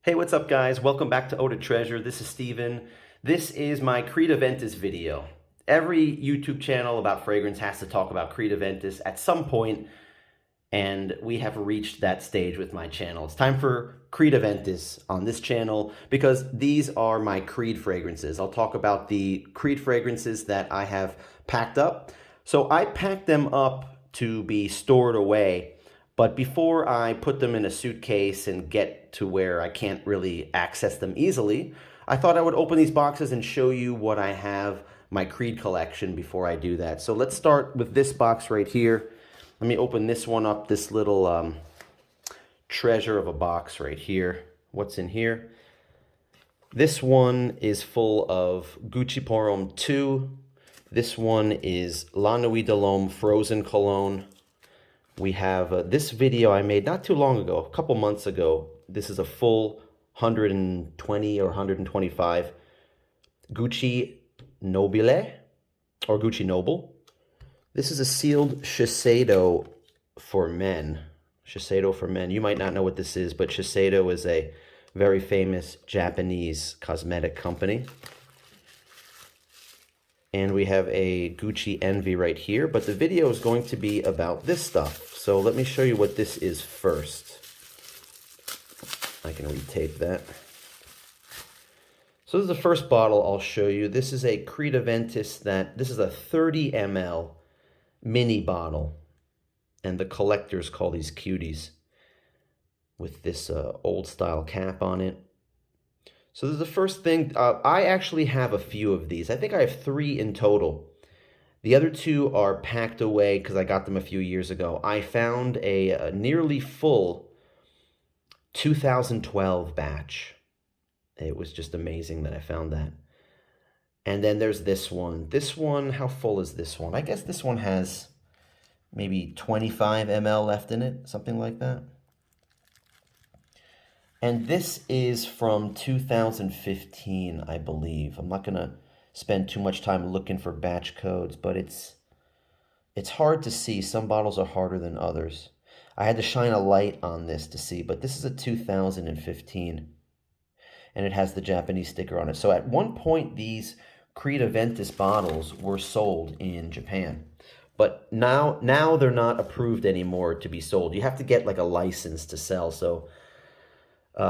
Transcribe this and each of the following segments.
Hey, what's up guys? Welcome back to Eau de Treasure. This is Steven. This is my Creed Aventus video. Every YouTube channel about fragrance has to talk about Creed Aventus at some point, and we have reached that stage with my channel. It's time for Creed Aventus on this channel because these are my Creed fragrances. I'll talk about the Creed fragrances that I have packed up. So I packed them up to be stored away. But before I put them in a suitcase and get to where I can't really access them easily, I thought I would open these boxes and show you what I have, my Creed collection, before I do that. So let's start with this box right here. Let me open this one up, this little treasure of a box right here. What's in here? This one is full of Gucci Pour Homme 2. This one is La Nuit de l'Homme Frozen Cologne. We have this video I made not too long ago, a couple months ago. This is a full 120 or 125 Gucci Nobile or Gucci Noble. This is a sealed Shiseido for men. Shiseido for men. You might not know what this is, but Shiseido is a very famous Japanese cosmetic company. And we have a Gucci Envy right here, but the video is going to be about this stuff. So let me show you what this is first. I can retape that. So this is the first bottle I'll show you. This is a Creed Aventus this is a 30 ml mini bottle. And the collectors call these cuties with this old style cap on it. So this is the first thing. I actually have a few of these. I think I have 3 in total. The other 2 are packed away because I got them a few years ago. I found a nearly full 2012 batch. It was just amazing that I found that. And then there's this one. This one, how full is this one? I guess this one has maybe 25 ml left in it, something like that. And this is from 2015, I believe. I'm not going to spend too much time looking for batch codes, but it's hard to see. Some bottles are harder than others. I had to shine a light on this to see, but this is a 2015. And it has the Japanese sticker on it. So at one point, these Creed Aventus bottles were sold in Japan. But now they're not approved anymore to be sold. You have to get like a license to sell, so...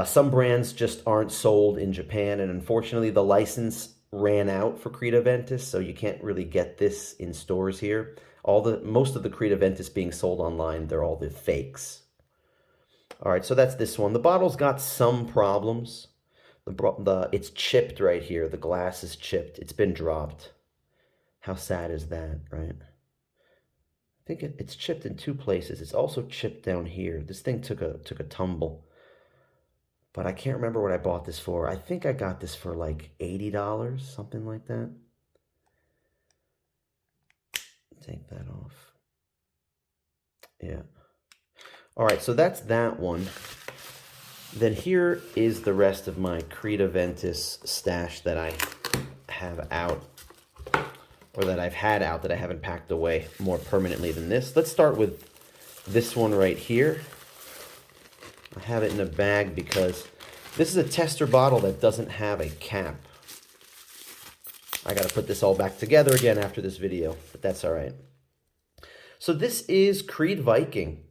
some brands just aren't sold in Japan, and unfortunately the license ran out for Creed Aventus, so you can't really get this in stores here. Most of the Creed Aventus being sold online, they're all the fakes. All right, so that's this one. The bottle's got some problems. It's chipped right here. The glass is chipped. It's been dropped. How sad is that, right? I think it's chipped in 2 places. It's also chipped down here. This thing took a tumble. But I can't remember what I bought this for. I think I got this for like $80, something like that. Take that off. Yeah. All right, so that's that one. Then here is the rest of my Creed Aventus stash that I have out, or that I've had out that I haven't packed away more permanently than this. Let's start with this one right here. I have it in a bag because this is a tester bottle that doesn't have a cap. I got to put this all back together again after this video, but that's all right. So this is Creed Viking,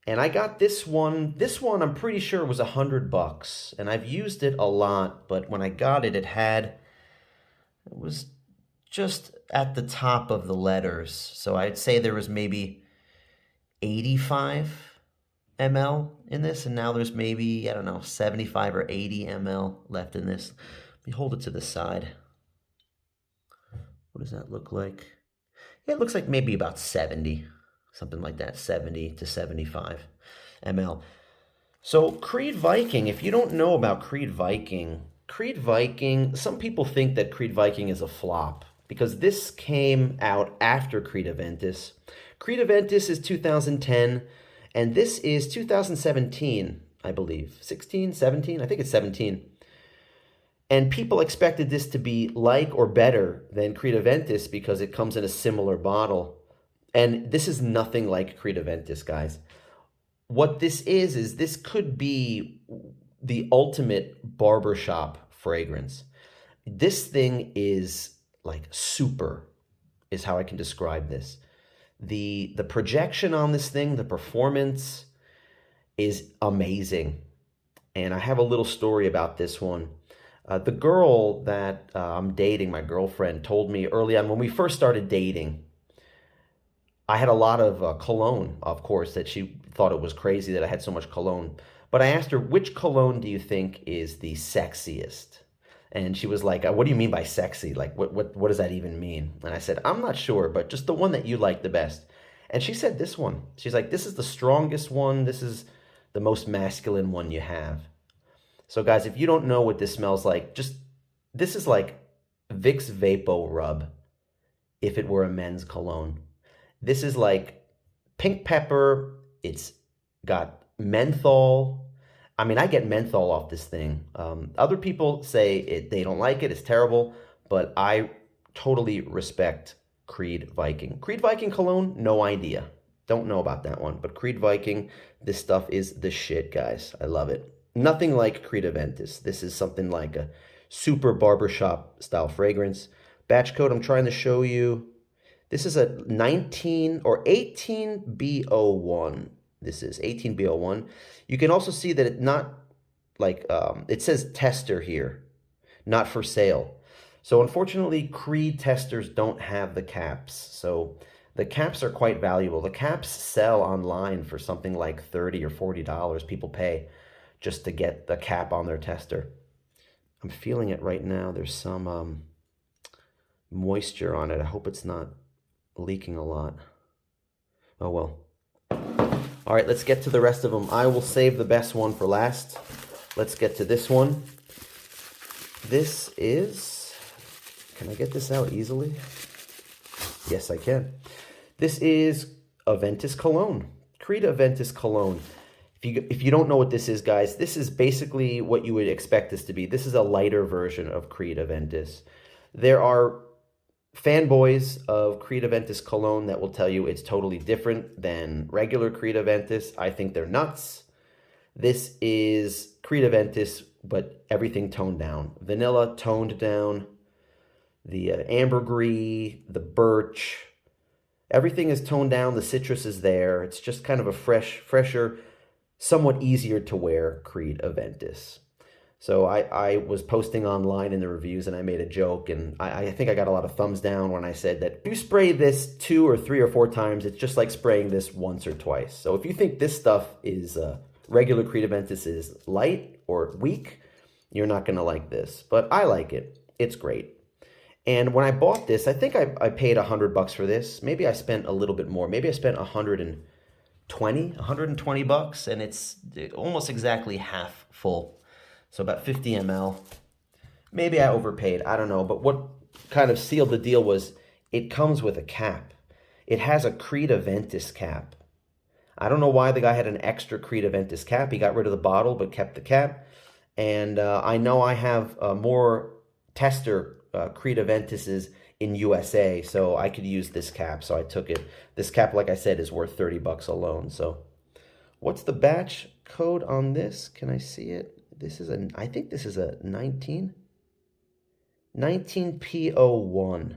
and I got this one. This one I'm pretty sure was $100, and I've used it a lot, but when I got it, it was just at the top of the letters. So I'd say there was maybe 85 ml in this, and now there's maybe, I don't know, 75 or 80 ml left in this. Let me hold it to the side. What does that look like? Yeah, it looks like maybe about 70, something like that, 70 to 75 ml. So Creed Viking, if you don't know about Creed Viking, some people think that Creed Viking is a flop because this came out after Creed Aventus. Creed Aventus is 2010. And this is 2017, I believe. 16, 17? I think it's 17. And people expected this to be like or better than Creed Aventus because it comes in a similar bottle. And this is nothing like Creed Aventus, guys. What this is this could be the ultimate barbershop fragrance. This thing is like super, is how I can describe this. The projection on this thing, the performance is amazing. And I have a little story about this one. The girl that I'm dating, my girlfriend, told me early on when we first started dating, I had a lot of cologne, of course, that she thought it was crazy that I had so much cologne. But I asked her, which cologne do you think is the sexiest? And she was like, what do you mean by sexy? Like, what does that even mean? And I said, I'm not sure, but just the one that you like the best. And she said this one. She's like, this is the strongest one. This is the most masculine one you have. So guys, if you don't know what this smells like, this is like Vicks Vapo Rub if it were a men's cologne. This is like pink pepper. It's got menthol. I mean, I get menthol off this thing. Other people say they don't like it, it's terrible, but I totally respect Creed Viking. Creed Viking cologne, no idea. Don't know about that one, but Creed Viking, this stuff is the shit, guys. I love it. Nothing like Creed Aventus. This is something like a super barbershop style fragrance. Batch code I'm trying to show you. This is a 19 or 18B01. This is 18B01. You can also see that it's not like, it says tester here, not for sale. So unfortunately, Creed testers don't have the caps. So the caps are quite valuable. The caps sell online for something like $30 or $40. People pay just to get the cap on their tester. I'm feeling it right now. There's some moisture on it. I hope it's not leaking a lot. Oh well. All right, let's get to the rest of them. I will save the best one for last. Let's get to this one. This is, can I get this out easily? Yes, I can. This is Aventus Cologne, Creed Aventus Cologne. If you don't know what this is, guys, this is basically what you would expect this to be. This is a lighter version of Creed Aventus. There are fanboys of Creed Aventus Cologne that will tell you it's totally different than regular Creed Aventus. I think they're nuts. This is Creed Aventus, but everything toned down. Vanilla toned down. The ambergris, the birch, everything is toned down. The citrus is there. It's just kind of a fresher, somewhat easier to wear Creed Aventus. So I was posting online in the reviews and I made a joke, and I think I got a lot of thumbs down when I said that if you spray this 2 or 3 or 4 times, it's just like spraying this once or twice. So if you think this stuff is regular Creed Aventus is light or weak, you're not going to like this. But I like it. It's great. And when I bought this, I think I paid $100 for this. Maybe I spent a little bit more. Maybe I spent 120 bucks, and it's almost exactly half full. So about 50 ml. Maybe I overpaid, I don't know. But what kind of sealed the deal was it comes with a cap. It has a Creed Aventus cap. I don't know why the guy had an extra Creed Aventus cap. He got rid of the bottle but kept the cap. And I know I have more tester Creed Aventuses in USA, so I could use this cap, so I took it. This cap, like I said, is worth 30 bucks alone. So what's the batch code on this? Can I see it? This is I think this is a 19P01.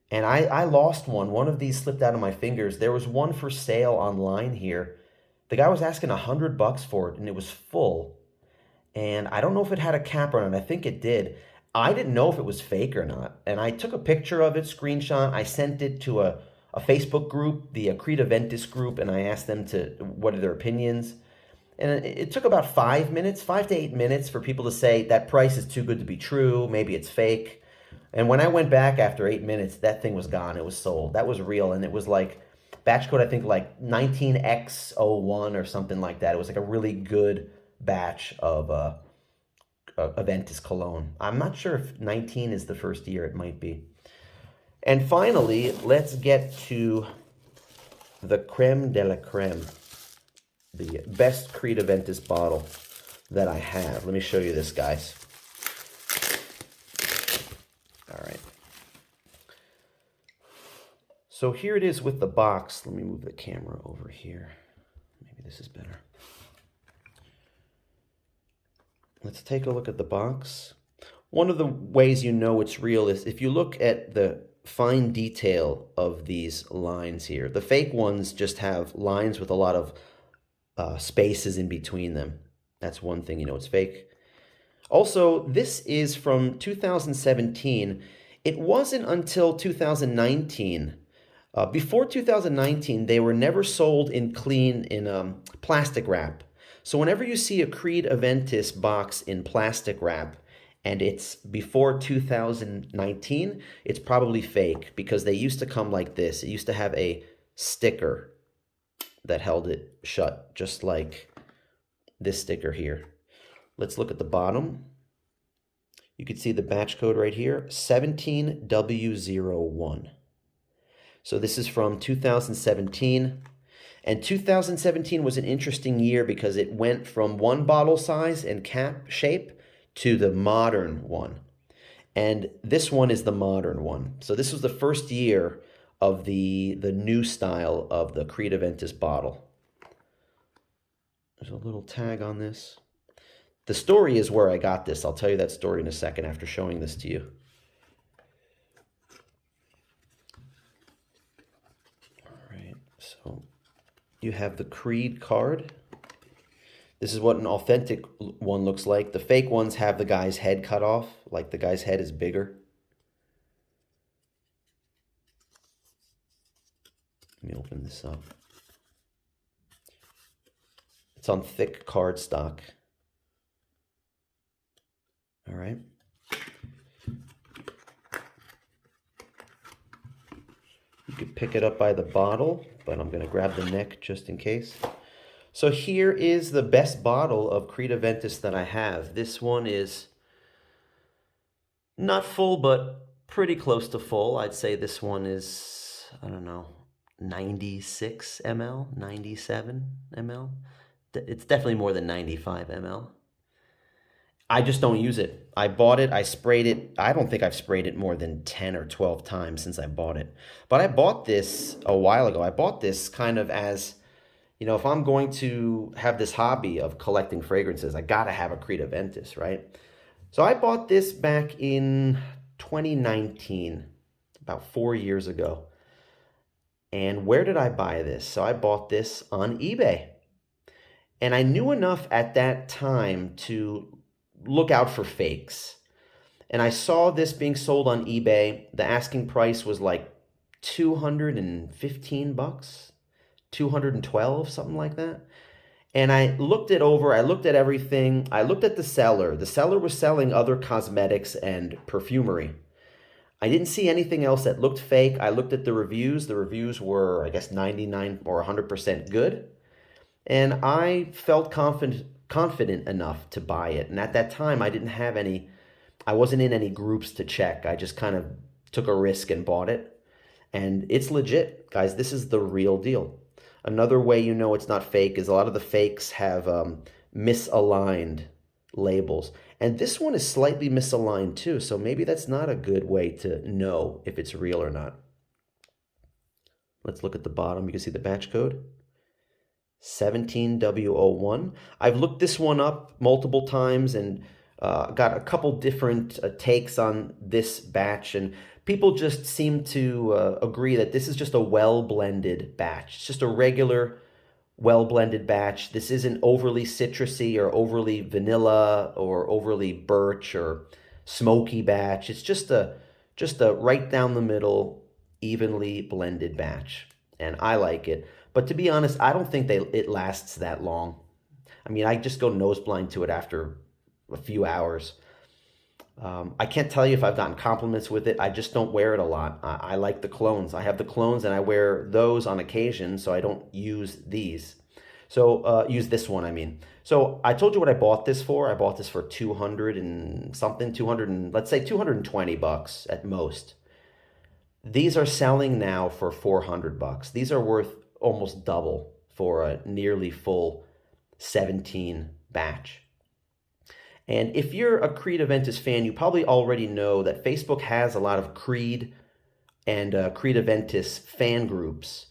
And I lost one. One of these slipped out of my fingers. There was one for sale online here. The guy was asking $100 for it, and it was full. And I don't know if it had a cap on it. I think it did. I didn't know if it was fake or not. And I took a picture of it, screenshot. I sent it to a Facebook group, the Creed Aventus group, and I asked them what are their opinions. And it took about 5 minutes, 5 to 8 minutes for people to say that price is too good to be true. Maybe it's fake. And when I went back after 8 minutes, that thing was gone. It was sold. That was real. And it was like batch code, I think like 19X01 or something like that. It was like a really good batch of Aventus Cologne. I'm not sure if 19 is the first year. It might be. And finally, let's get to the creme de la creme, the best Creed Aventus bottle that I have. Let me show you this, guys. All right. So here it is with the box. Let me move the camera over here. Maybe this is better. Let's take a look at the box. One of the ways you know it's real is if you look at the fine detail of these lines here. The fake ones just have lines with a lot of spaces in between them. That's one thing you know it's fake. Also, this is from 2017. It wasn't until 2019. Before 2019, they were never sold in clean in plastic wrap. So whenever you see a Creed Aventus box in plastic wrap and it's before 2019, it's probably fake because they used to come like this. It used to have a sticker that held it shut, just like this sticker here. Let's look at the bottom. You can see the batch code right here, 17W01. So this is from 2017. And 2017 was an interesting year because it went from one bottle size and cap shape to the modern one. And this one is the modern one. So this was the first year of the new style of the Creed Aventus bottle. There's a little tag on this. The story is where I got this. I'll tell you that story in a second after showing this to you. All right, so you have the Creed card. This is what an authentic one looks like. The fake ones have the guy's head cut off, like the guy's head is bigger. Let me open this up. It's on thick cardstock. All right. You could pick it up by the bottle, but I'm going to grab the neck just in case. So here is the best bottle of Creed Aventus that I have. This one is not full, but pretty close to full. I'd say this one is, I don't know, 96 ml, 97 ml. It's definitely more than 95 ml. I just don't use it. I bought it, I sprayed it. I don't think I've sprayed it more than 10 or 12 times since I bought it. But I bought this a while ago. I bought this kind of as, you know, if I'm going to have this hobby of collecting fragrances, I gotta have a Creed Aventus, right? So I bought this back in 2019, about 4 years ago. And where did I buy this? So I bought this on eBay. And I knew enough at that time to look out for fakes. And I saw this being sold on eBay. The asking price was like 215 bucks, 212, something like that. And I looked it over, I looked at everything. I looked at the seller. The seller was selling other cosmetics and perfumery. I didn't see anything else that looked fake. I looked at the reviews. The reviews were, I guess, 99 or 100% good. And I felt confident enough to buy it. And at that time, I wasn't in any groups to check. I just kind of took a risk and bought it. And it's legit, guys. This is the real deal. Another way you know it's not fake is a lot of the fakes have misaligned labels. And this one is slightly misaligned too. So maybe that's not a good way to know if it's real or not. Let's look at the bottom. You can see the batch code. 17W01. I've looked this one up multiple times and got a couple different takes on this batch, and people just seem to agree that this is just a well-blended batch. It's just a regular well-blended batch. This isn't overly citrusy or overly vanilla or overly birch or smoky batch. It's just a right down the middle, evenly blended batch, and I like it. But to be honest, I don't think it lasts that long. I mean, I just go nose blind to it after a few hours. I can't tell you if I've gotten compliments with it. I just don't wear it a lot. I like the colognes. I have the colognes and I wear those on occasion, so I don't use these. So use this one, I mean. So I told you what I bought this for. I bought this for 200 and something, let's say 220 bucks at most. These are selling now for 400 bucks. These are worth almost double for a nearly full 17 batch. And if you're a Creed Aventus fan, you probably already know that Facebook has a lot of Creed and Creed Aventus fan groups.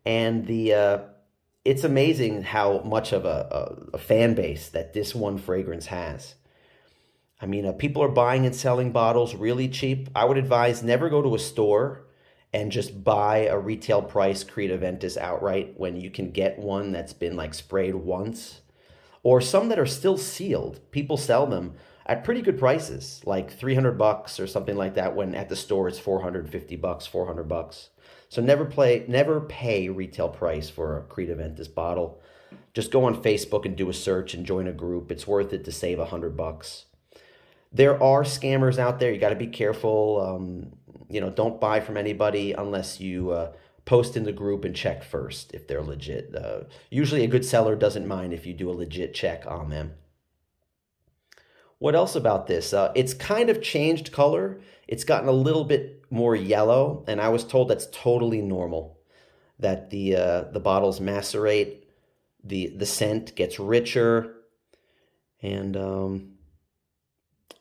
And it's amazing how much of a fan base that this one fragrance has. I mean, people are buying and selling bottles really cheap. I would advise never go to a store and just buy a retail price Creed Aventus outright when you can get one that's been like sprayed once, or some that are still sealed. People sell them at pretty good prices, like $300 or something like that, when at the store it's $450, $400. So never pay retail price for a Creed Aventus bottle. Just go on Facebook and do a search and join a group. It's worth it to save $100. There are scammers out there. You got to be careful. Don't buy from anybody unless you post in the group and check first if they're legit. Usually a good seller doesn't mind if you do a legit check on them. What else about this? It's kind of changed color. It's gotten a little bit more yellow, and I was told that's totally normal, that the bottles macerate, the scent gets richer, and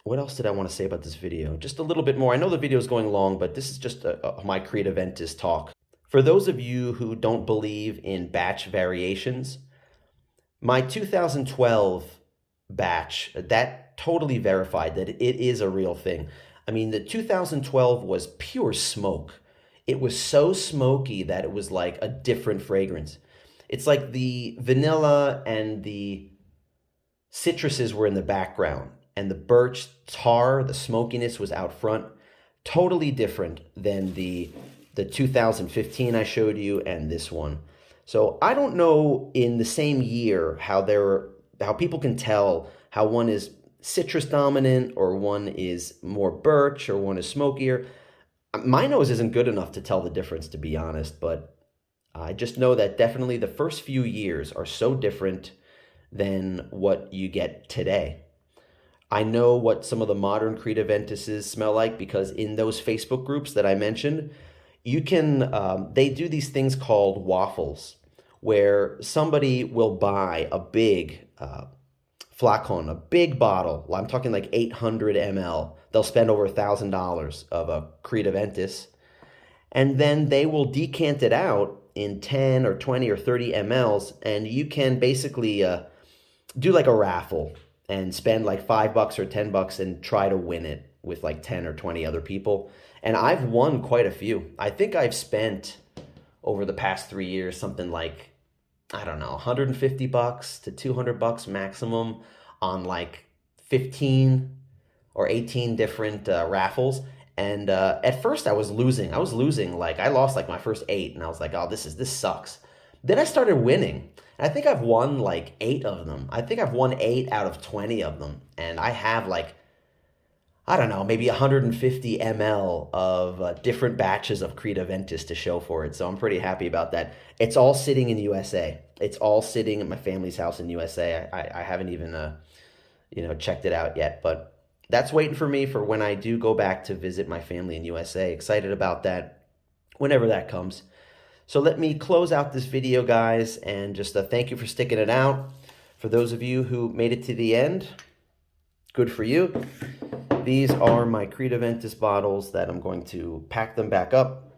what else did I want to say about this video? Just a little bit more. I know the video is going long, but this is just my Creed Aventus talk. For those of you who don't believe in batch variations, my 2012 batch, that totally verified that it is a real thing. I mean, the 2012 was pure smoke. It was so smoky that it was like a different fragrance. It's like the vanilla and the citruses were in the background, and the birch tar, the smokiness was out front. Totally different than the 2015 I showed you and this one. So I don't know in the same year how people can tell how one is citrus dominant or one is more birch or one is smokier. My nose isn't good enough to tell the difference, to be honest, but I just know that definitely the first few years are so different than what you get today. I know what some of the modern Creed Aventuses smell like because in those Facebook groups that I mentioned, you can, they do these things called waffles, where somebody will buy a big flacon, a big bottle. I'm talking like 800 ml. They'll spend over $1,000 of a Creed Aventus, and then they will decant it out in 10 or 20 or 30 mLs, and you can basically do like a raffle and spend like $5 or $10 and try to win it with like 10 or 20 other people. And I've won quite a few. I think I've spent over the past 3 years something like, I don't know, $150 to $200 maximum on like 15 or 18 different raffles. And at first I was losing. Like, I lost like my first 8, and I was like, oh, this sucks. Then I started winning. I think I've won like 8 of them. I think I've won 8 out of 20 of them. And I have like, I don't know, maybe 150 ml of different batches of Creed Aventus to show for it. So I'm pretty happy about that. It's all sitting in USA. It's all sitting at my family's house in USA. I haven't even, checked it out yet. But that's waiting for me for when I do go back to visit my family in USA. Excited about that whenever that comes. So let me close out this video, guys, and just thank you for sticking it out. For those of you who made it to the end, good for you. These are my Creed Aventus bottles that I'm going to pack them back up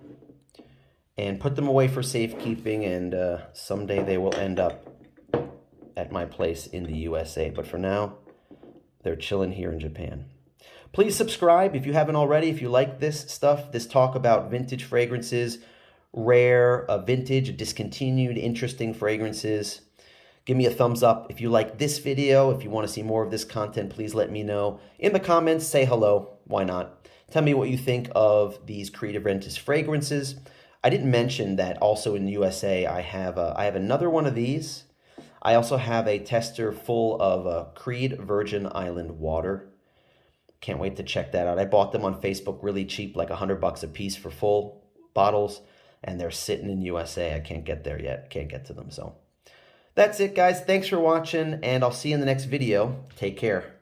and put them away for safekeeping, and someday they will end up at my place in the USA. But for now, they're chilling here in Japan. Please subscribe if you haven't already. If you like this stuff, this talk about vintage fragrances, rare, vintage, discontinued, interesting fragrances, give me a thumbs up. If you like this video, if you want to see more of this content, please let me know. In the comments, say hello. Why not? Tell me what you think of these Creed Aventus fragrances. I didn't mention that also in the USA, I have another one of these. I also have a tester full of Creed Virgin Island water. Can't wait to check that out. I bought them on Facebook really cheap, like $100 a piece for full bottles, and they're sitting in USA. I can't get there yet. Can't get to them. So that's it, guys. Thanks for watching, and I'll see you in the next video. Take care.